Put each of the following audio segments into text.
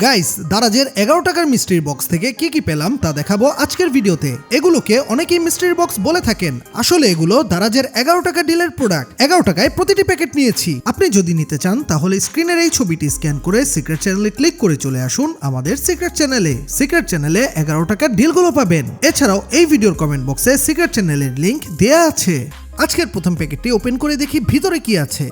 Guys, দারাজের 11 টাকার mystery box থেকে কি পেলাম তা দেখাবো আজকের ভিডিওতে। এগুলোকে অনেকেই মিস্ট্রি বক্স বলে থাকেন, আসলে এগুলো দারাজের 11 টাকা ডিলের প্রোডাক্ট। 11 টাকায় প্রতিটি প্যাকেট নিয়েছি। আপনি যদি নিতে চান তাহলে স্ক্রিনের এই ছবিটি স্ক্যান করে সিক্রেট চ্যানেলে ক্লিক করে চলে আসুন আমাদের সিক্রেট চ্যানেলে। সিক্রেট চ্যানেলে 11 টাকার ডিলগুলো পাবেন। এছাড়াও এই ভিডিওর কমেন্ট বক্সে সিক্রেট চ্যানেলের লিংক দেয়া আছে। আজকের প্রথম প্যাকেটটি ওপেন করে দেখি ভিতরে কি আছে।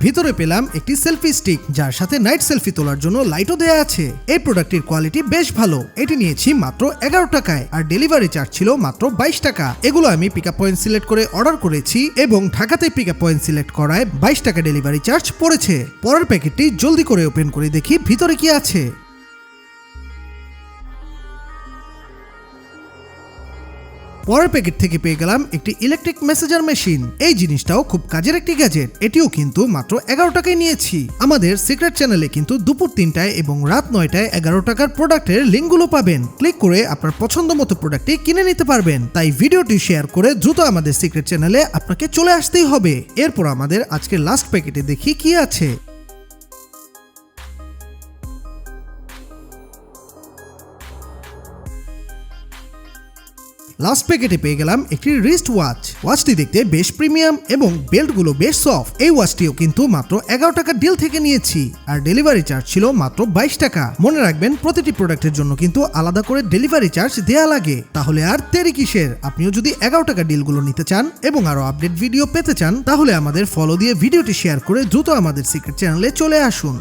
ভিতরে পেলাম একটি সেলফি স্টিক, যার সাথে নাইট সেলফি তোলার জন্য লাইটও দেয়া আছে। এই প্রোডাক্টের কোয়ালিটি বেশ ভালো। এটি নিয়েছি মাত্র 11 টাকায়, আর ডেলিভারি চার্জ ছিল মাত্র 22 টাকা। এগুলো আমি পিকআপ পয়েন্ট সিলেক্ট করে অর্ডার করেছি এবং ঢাকাতে পিকআপ পয়েন্ট সিলেক্ট করায় 22 টাকা ডেলিভারি চার্জ পড়েছে। পরের প্যাকেটটি জলদি করে ওপেন করে দেখি ভিতরে কি আছে। পরের প্যাকেট থেকে পেয়ে গেলাম একটি ইলেকট্রিক মেসেঞ্জার মেশিন। এই জিনিসটাও খুব কাজের একটি গ্যাজেট। এটিও কিন্তু মাত্র 11 টাকায় নিয়েছি। আমাদের সিক্রেট চ্যানেলে কিন্তু দুপুর 3টায় এবং রাত 9টায় 11 টাকার প্রোডাক্টের লিঙ্কগুলো পাবেন। ক্লিক করে আপনার পছন্দ মতো প্রোডাক্টটি কিনে নিতে পারবেন। তাই ভিডিওটি শেয়ার করে দ্রুত আমাদের সিক্রেট চ্যানেলে আপনাকে চলে আসতেই হবে। এরপর আমাদের আজকের লাস্ট প্যাকেটে দেখি কি আছে। লাস্ট প্যাকেটে পেয়ে গেলাম একটি রিস্ট ওয়াচ। ওয়াচটি দেখতে বেশ প্রিমিয়াম এবং বেল্টগুলো বেশ সফট। এই ওয়াচটিও কিন্তু মাত্র 11 টাকার ডিল থেকে নিয়েছি, আর ডেলিভারি চার্জ ছিল মাত্র 22 টাকা। মনে রাখবেন, প্রতিটি প্রোডাক্টের জন্য কিন্তু আলাদা করে ডেলিভারি চার্জ দেয়া লাগে। তাহলে আর দেরি কিসের? আপনিও যদি 11 টাকা ডিলগুলো নিতে চান এবং আরো আপডেট ভিডিও পেতে চান, তাহলে আমাদের ফলো দিয়ে ভিডিওটি শেয়ার করে দ্রুত আমাদের সিক্রেট চ্যানেলে চলে আসুন।